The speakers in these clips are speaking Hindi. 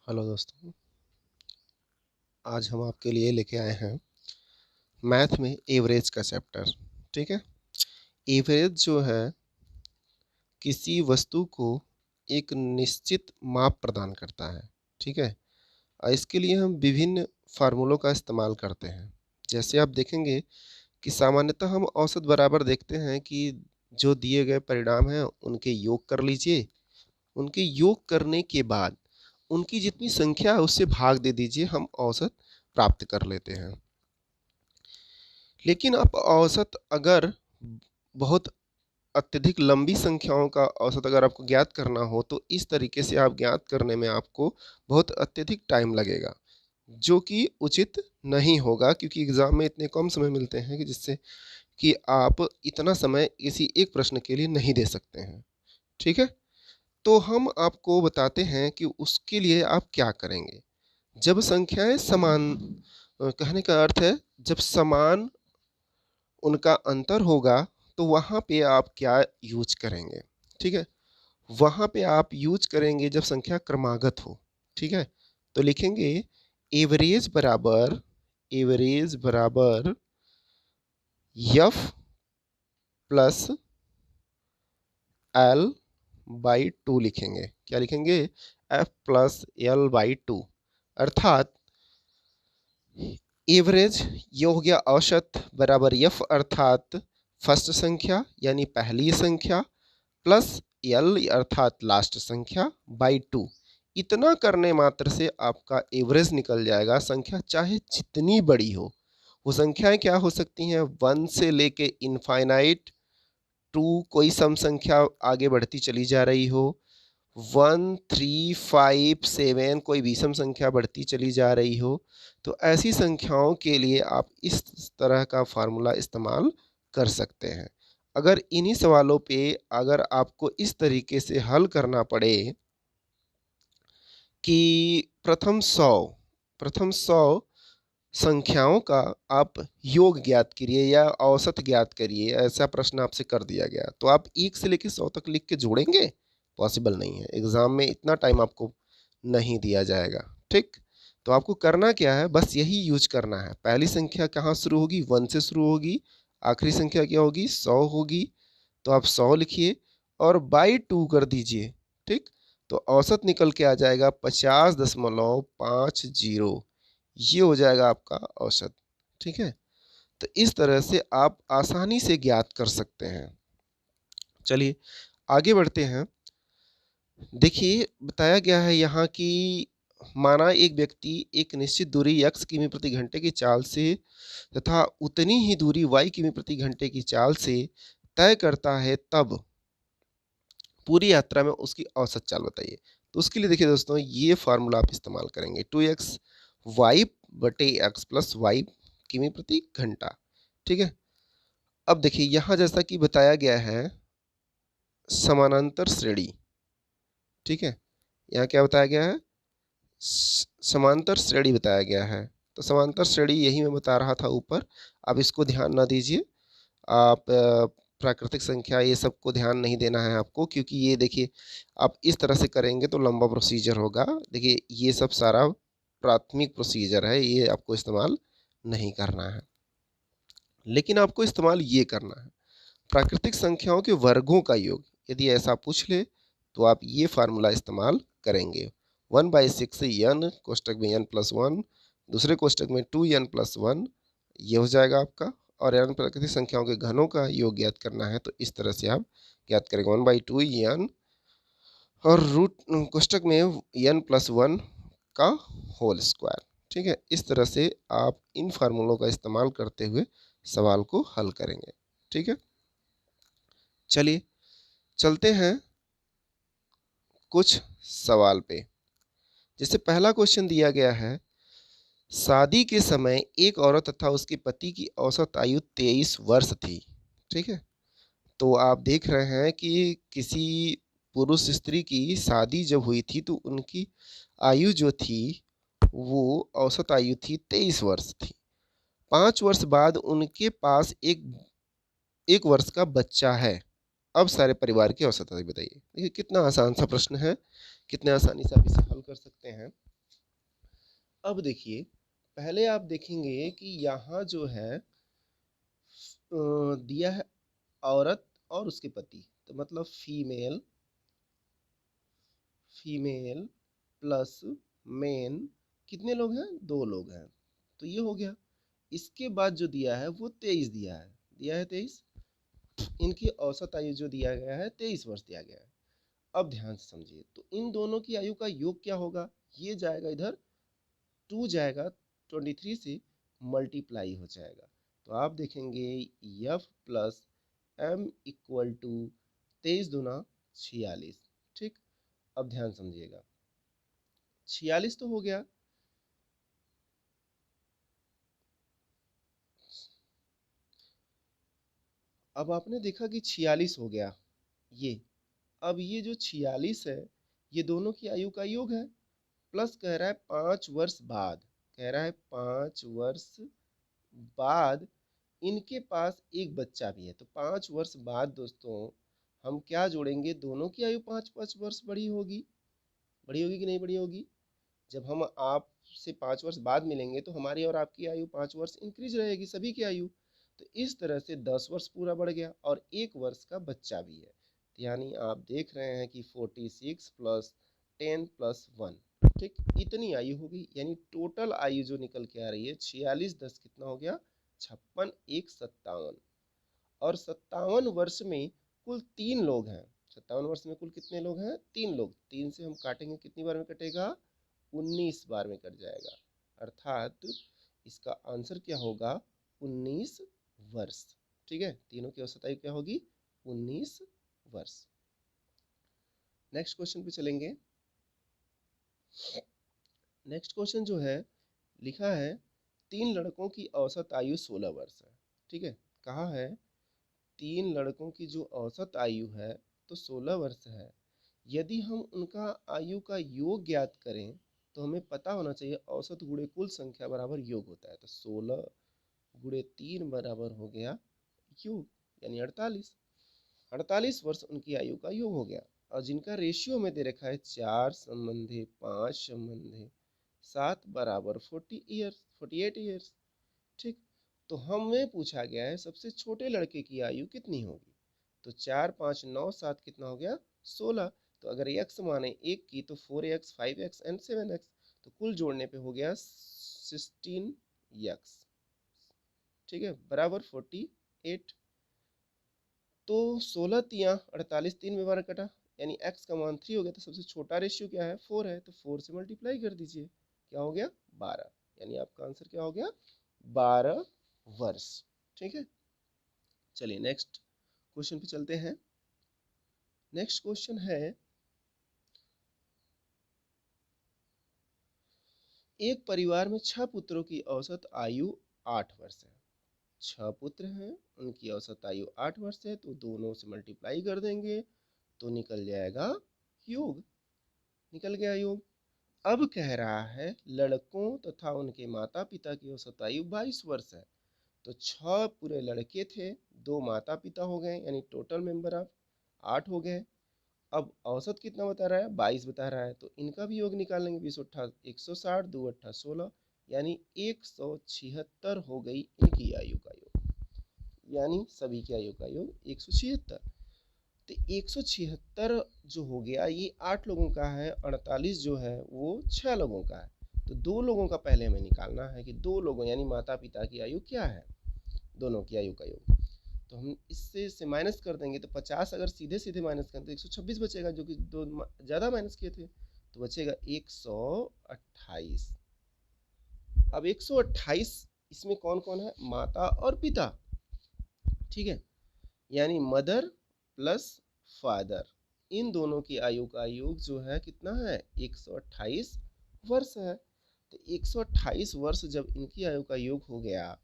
हेलो दोस्तों, आज हम आपके लिए लेके आए हैं मैथ में एवरेज का चैप्टर। ठीक है। एवरेज जो है किसी वस्तु को एक निश्चित माप प्रदान करता है। ठीक है। और इसके लिए हम विभिन्न फार्मूलों का इस्तेमाल करते हैं। जैसे आप देखेंगे कि सामान्यतः हम औसत बराबर देखते हैं कि जो दिए गए परिणाम हैं उनके योग कर लीजिए। उनके योग करने के बाद उनकी जितनी संख्या है उससे भाग दे दीजिए, हम औसत प्राप्त कर लेते हैं। लेकिन आप औसत अगर बहुत अत्यधिक लंबी संख्याओं का औसत अगर आपको ज्ञात करना हो तो इस तरीके से आप ज्ञात करने में आपको बहुत अत्यधिक टाइम लगेगा, जो कि उचित नहीं होगा, क्योंकि एग्जाम में इतने कम समय मिलते हैं कि जिससे कि आप इतना समय किसी एक प्रश्न के लिए नहीं दे सकते हैं। ठीक है। तो हम आपको बताते हैं कि उसके लिए आप क्या करेंगे। जब संख्याएं समान, कहने का अर्थ है जब समान उनका अंतर होगा, तो वहाँ पे आप क्या यूज करेंगे। ठीक है। वहाँ पे आप यूज करेंगे जब संख्या क्रमागत हो। ठीक है। तो लिखेंगे एवरेज बराबर F plus L by two लिखेंगे। क्या लिखेंगे? F plus L by two. अर्थात एवरेज ये हो गया औसत बराबर यफ अर्थात फर्स्ट संख्या यानी पहली संख्या प्लस एल अर्थात लास्ट संख्या बाई टू। इतना करने मात्र से आपका एवरेज निकल जाएगा। संख्या चाहे जितनी बड़ी हो, वो संख्याएं क्या हो सकती हैं, वन से लेके इनफाइनाइट टू कोई सम संख्या आगे बढ़ती चली जा रही हो, 1 3 5 7 कोई विषम संख्या बढ़ती चली जा रही हो। तो ऐसी संख्याओं के लिए आप इस तरह का फार्मूला इस्तेमाल कर सकते हैं। अगर इन्हीं सवालों पे अगर आपको इस तरीके से हल करना पड़े कि प्रथम 100 संख्याओं का आप योग ज्ञात करिए या औसत ज्ञात करिए, ऐसा प्रश्न आपसे कर दिया गया, तो आप 1 से लेकर 100 तक लिख के जोड़ेंगे? पॉसिबल नहीं है। एग्जाम में इतना टाइम आपको नहीं दिया जाएगा। ठीक। तो आपको करना क्या है, बस यही यूज करना है। पहली संख्या कहाँ शुरू होगी? 1 से शुरू होगी। आखिरी संख्या क्या होगी? 100 होगी। तो आप 100 लिखिए और बाई टू कर दीजिए। ठीक। तो औसत निकल के आ जाएगा 50.50। ये हो जाएगा आपका औसत। ठीक है। तो इस तरह से आप आसानी से ज्ञात कर सकते हैं। चलिए आगे बढ़ते हैं। देखिए बताया गया है यहाँ कि माना एक व्यक्ति एक निश्चित दूरी x किमी प्रति घंटे की चाल से तथा उतनी ही दूरी y किमी प्रति घंटे की चाल से तय करता है, तब पूरी यात्रा में उसकी औसत चाल बताइए। तो उसके लिए देखिए दोस्तों, ये फार्मूला आप इस्तेमाल करेंगे 2x y बटे x प्लस वाई किमी प्रति घंटा। ठीक है। अब देखिए यहाँ जैसा कि बताया गया है समानांतर श्रेणी। ठीक है। यहाँ क्या बताया गया है? समांतर श्रेणी बताया गया है। तो समांतर श्रेणी यही मैं बता रहा था ऊपर। अब इसको ध्यान ना दीजिए आप, प्राकृतिक संख्या ये सब को ध्यान नहीं देना है आपको, क्योंकि ये देखिए आप इस तरह से करेंगे तो लंबा प्रोसीजर होगा। देखिए ये सब सारा प्राथमिक प्रोसीजर है, ये आपको इस्तेमाल नहीं करना है। लेकिन आपको इस्तेमाल ये करना है प्राकृतिक संख्याओं के वर्गों का योग। यदि ऐसा पूछ ले तो आप ये फार्मूला इस्तेमाल करेंगे। 1/6 n कोष्टक में n प्लस वन, दूसरे कोष्टक में 2n प्लस वन, ये हो जाएगा आपका। और n प्राकृतिक संख्याओं के घनों का योग ज्ञात करना है, तो इस तरह से आप ज्ञात करेंगे 1/2 n और रूट कोष्टक में n प्लस वन का होल स्क्वायर। ठीक है। इस तरह से आप इन फार्मूलों का इस्तेमाल करते हुए सवाल को हल करेंगे। ठीक है। चलिए चलते हैं कुछ सवाल पे। जैसे पहला क्वेश्चन दिया गया है, शादी के समय एक औरत तथा उसके पति की औसत आयु 23 वर्ष थी। ठीक है। तो आप देख रहे हैं कि किसी पुरुष स्त्री की शादी जब हुई थी तो उनकी आयु जो थी वो औसत आयु थी 23 वर्ष थी। 5 वर्ष बाद उनके पास एक एक वर्ष का बच्चा है। अब सारे परिवार की औसत आयु बताइए। देखिए कितना आसान सा प्रश्न है, कितने आसानी से आप इसे हल कर सकते हैं। अब देखिए, पहले आप देखेंगे कि यहाँ जो है दिया है औरत और उसके पति, तो मतलब फीमेल प्लस मेन, कितने लोग हैं? 2 लोग हैं, तो ये हो गया। इसके बाद जो दिया है वो 23 दिया है 23। इनकी औसत आयु जो दिया गया है 23 वर्ष दिया गया है। अब ध्यान से समझिए, तो इन दोनों की आयु का योग क्या होगा? ये जाएगा इधर, 2 जाएगा 23 से मल्टीप्लाई हो जाएगा, तो आप देखेंगे F plus M equal to 23 दूना 46। ठीक, अब ध्यान समझिएगा, 46 तो हो गया। अब आपने देखा कि 46 हो गया ये। अब ये जो 46 है, ये दोनों की आयु का योग है, प्लस कह रहा है 5 वर्ष बाद, कह रहा है 5 वर्ष बाद इनके पास एक बच्चा भी है। तो 5 वर्ष बाद दोस्तों हम क्या जोड़ेंगे? दोनों की आयु 5-5 वर्ष बड़ी होगी कि नहीं बड़ी होगी? जब हम आपसे 5 वर्ष बाद मिलेंगे तो हमारी और आपकी आयु 5 वर्ष इंक्रीज रहेगी, सभी की आयु। तो इस तरह से 10 वर्ष पूरा बढ़ गया और 1 वर्ष का बच्चा भी है। तो यानी आप देख रहे हैं कि 46 प्लस 10 प्लस 1, ठीक, इतनी आयु होगी। यानी टोटल आयु जो निकल के आ रही है 46 10 कितना हो गया? 56 1 57। और 57 वर्ष में कुल 3 लोग हैं। 57 वर्ष में कुल कितने लोग हैं? 3 लोग। 3 से हम काटेंगे, कितनी बार में कटेगा? 19 बार में कट जाएगा। अर्थात इसका आंसर क्या होगा? 19 वर्ष। ठीक है, तीनों की औसत आयु क्या होगी? 19 वर्ष। नेक्स्ट क्वेश्चन पे चलेंगे। नेक्स्ट क्वेश्चन जो है लिखा है 3 लड़कों की औसत आयु 16 वर्ष है। ठीक है, कहा है 3 लड़कों की जो औसत आयु है तो 16 वर्ष है। यदि हम उनका आयु का योग ज्ञात करें तो हमें पता होना चाहिए औसत गुणे कुल संख्या बराबर योग होता है। तो 16 गुणे 3 बराबर हो गया योग, यानी 48। 48 वर्ष उनकी आयु का योग हो गया। और जिनका रेशियो में दे रखा है 4 संबंधी 5 संबंधी 7 बराबर 48 ईयर्स। ठीक, तो हमें पूछा गया है सबसे छोटे लड़के की आयु कितनी होगी? तो 4 5 9 7 कितना हो गया? 16। तो अगर x माने 1 की तो 4x 5x एंड 7x, तो कुल जोड़ने पे हो गया 16x। ठीक है, बराबर 48। तो 16 तिया 48, 3 में 12 कटा, यानी x का मान 3 हो गया। तो सबसे छोटा रेशियो क्या है? 4 है, तो 4 से मल्टीप्लाई कर दीजिए, क्या हो गया? 12। यानी आपका आंसर क्या हो गया? 12 वर्ष। ठीक है, चलिए नेक्स्ट क्वेश्चन पे चलते हैं। नेक्स्ट क्वेश्चन है, एक परिवार में 6 पुत्रों की औसत आयु 8 वर्ष है। 6 पुत्र हैं, उनकी औसत आयु 8 वर्ष है, तो दोनों से मल्टीप्लाई कर देंगे तो निकल जाएगा योग। निकल गया योग। अब कह रहा है लड़कों तथा उनके माता पिता की औसत आयु 22 वर्ष है। तो 6 पूरे लड़के थे, 2 माता पिता हो गए, यानी टोटल मेंबर ऑफ 8 हो गए। अब औसत कितना बता रहा है? 22 बता रहा है, तो इनका भी योग निकालेंगे। 20 अट्ठा 160, 2 अट्ठा 16, यानी 176 हो गई इनकी आयु का योग। यानी सभी की आयु का योग 176। तो 176 जो हो गया ये 8 लोगों का है, 48 जो है वो 6 लोगों का है। तो 2 लोगों का पहले हमें निकालना है कि 2 लोगों यानी माता पिता की आयु क्या है, दोनों की आयु का योग। तो हम इससे माइनस कर देंगे, तो 50 अगर सीधे सीधे माइनस करें तो 126 बचेगा, जो कि 2 ज़्यादा माइनस किए थे, तो बचेगा 128। अब 128 इसमें कौन कौन है? माता और पिता। ठीक है, यानी मदर प्लस फादर, इन दोनों की आयु का योग जो है कितना है? 128 वर्ष है। तो 128 वर्ष जब इनकी आयु का योग हो गया,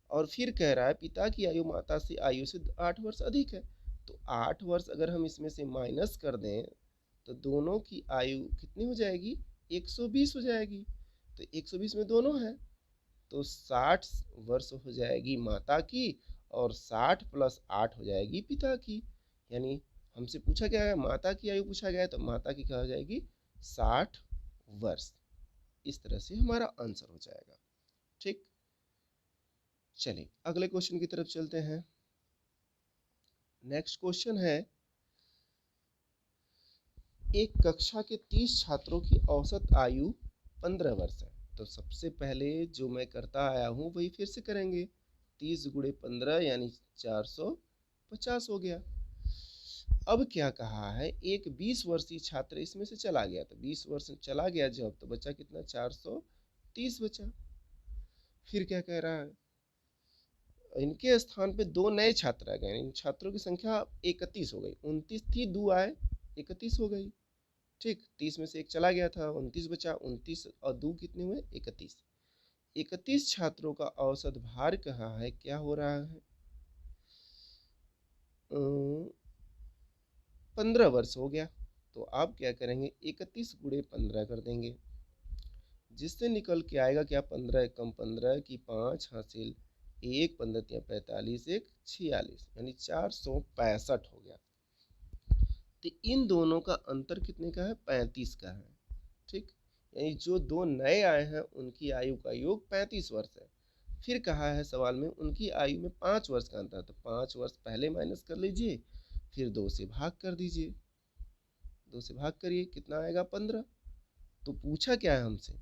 और फिर कह रहा है पिता की आयु माता से आयु से 8 वर्ष अधिक है, तो 8 वर्ष अगर हम इसमें से माइनस कर दें तो दोनों की आयु कितनी हो जाएगी? 120 हो जाएगी। तो 120 में दोनों है, तो 60 वर्ष हो जाएगी माता की, और 60 प्लस 8 हो जाएगी पिता की। यानी हमसे पूछा गया है माता की आयु पूछा गया है, तो माता की क्या हो जाएगी? 60 वर्ष। इस तरह से हमारा आंसर हो जाएगा। ठीक, चलिए अगले क्वेश्चन की तरफ चलते हैं। नेक्स्ट क्वेश्चन है, एक कक्षा के 30 छात्रों की औसत आयु 15 वर्ष है। तो सबसे पहले जो मैं करता आया हूँ वही फिर से करेंगे। 30 गुणे 15 यानी 450 हो गया। अब क्या कहा है, एक 20 वर्षीय छात्र इसमें से चला गया, तो 20 वर्ष चला गया जब, तो बचा कितना, 430 बचा। फिर क्या कह रहा है, इनके स्थान पे दो नए छात्र आ गए, इन छात्रों की संख्या 31 हो गई। 29 थी, 2 आए, 31 हो गई। ठीक, 30 में से एक चला गया था, 29 बचा। 29 और 2 कितने हुए, 31। 31 छात्रों का औसत भार कहा है, क्या हो रहा है, 15 वर्ष हो गया। तो आप क्या करेंगे, 31 गुणे 15 कर देंगे, जिससे निकल के आएगा क्या, 15 एकम 15 की 5 हासिल, 1 15 45, 1 46, यानी 465 हो गया। तो इन दोनों का अंतर कितने का है, 35 का है। ठीक, यानी जो दो नए आए हैं उनकी आयु का योग 35 वर्ष है। फिर कहा है सवाल में उनकी आयु में 5 वर्ष का अंतर, तो 5 वर्ष पहले माइनस कर लीजिए, फिर 2 से भाग कर दीजिए। 2 से भाग करिए, कितना आएगा, 15। तो पूछा क्या है हमसे,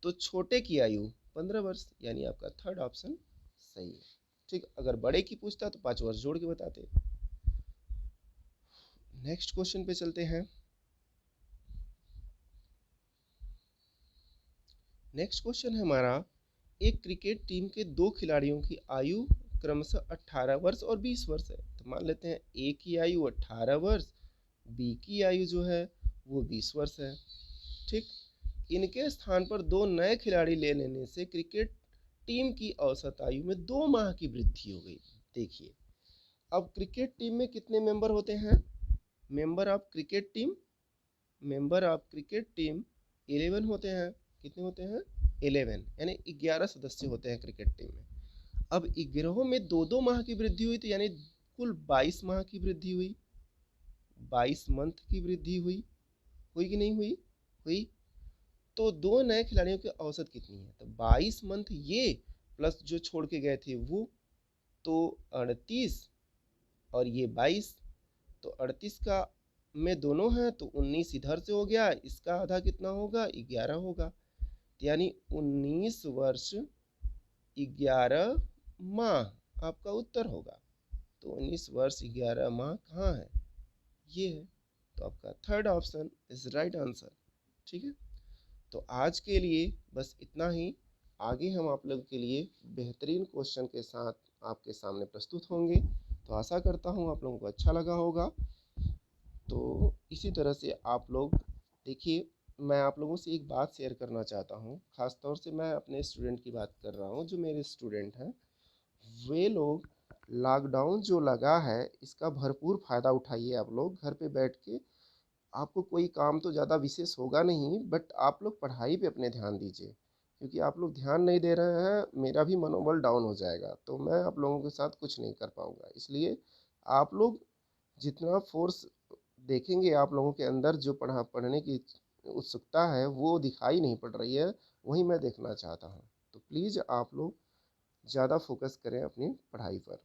तो छोटे की आयु 15 वर्ष, यानी आपका थर्ड ऑप्शन सही है। ठीक, अगर बड़े की पूछता तो 5 वर्ष जोड़ के बताते। नेक्स्ट क्वेश्चन पे चलते हैं। नेक्स्ट क्वेश्चन है हमारा, एक क्रिकेट टीम के 2 खिलाड़ियों की आयु क्रमशः 18 वर्ष और 20 वर्ष है। तो मान लेते हैं ए की आयु 18 वर्ष, बी की आयु जो है वो 20 वर्ष है। ठीक, इनके स्थान पर 2 नए खिलाड़ी ले लेने से क्रिकेट टीम की औसत आयु में 2 माह की वृद्धि हो गई। देखिए, अब क्रिकेट टीम में कितने मेंबर होते हैं, मेंबर ऑफ क्रिकेट टीम 11 होते हैं। कितने होते हैं, 11, यानी 11 सदस्य होते हैं क्रिकेट टीम में। अब 11 में 2-2 माह की वृद्धि हुई, तो यानी कुल 22 माह की वृद्धि हुई, 22 मंथ की वृद्धि हुई। हुई कि नहीं हुई, हुई। तो 2 नए खिलाड़ियों की औसत कितनी है, तो 22 मंथ ये प्लस जो छोड़ के गए थे वो, तो 38 और ये 22, तो 38 का में दोनों हैं तो 19 इधर से हो गया, इसका आधा कितना होगा, 11 होगा। यानी 19 वर्ष 11 माह आपका उत्तर होगा। तो 19 वर्ष 11 माह कहाँ है, ये है। तो आपका third option is right answer. ठीक है, तो आज के लिए बस इतना ही। आगे हम आप लोगों के लिए बेहतरीन क्वेश्चन के साथ आपके सामने प्रस्तुत होंगे। तो आशा करता हूँ आप लोगों को अच्छा लगा होगा। तो इसी तरह से आप लोग देखिए, मैं आप लोगों से एक बात शेयर करना चाहता हूँ, ख़ास तौर से मैं अपने स्टूडेंट की बात कर रहा हूँ। जो मेरे स्टूडेंट हैं वे लोग, लॉकडाउन जो लगा है इसका भरपूर फ़ायदा उठाइए। आप लोग घर पे बैठ के, आपको कोई काम तो ज़्यादा विशेष होगा नहीं, बट आप लोग पढ़ाई पे अपने ध्यान दीजिए, क्योंकि आप लोग ध्यान नहीं दे रहे हैं मेरा भी मनोबल डाउन हो जाएगा, तो मैं आप लोगों के साथ कुछ नहीं कर पाऊँगा। इसलिए आप लोग जितना फोर्स देखेंगे आप लोगों के अंदर, जो पढ़ने की उत्सुकता है वो दिखाई नहीं पड़ रही है, वही मैं देखना चाहता हूँ। तो प्लीज़ आप लोग ज़्यादा फोकस करें अपनी पढ़ाई पर।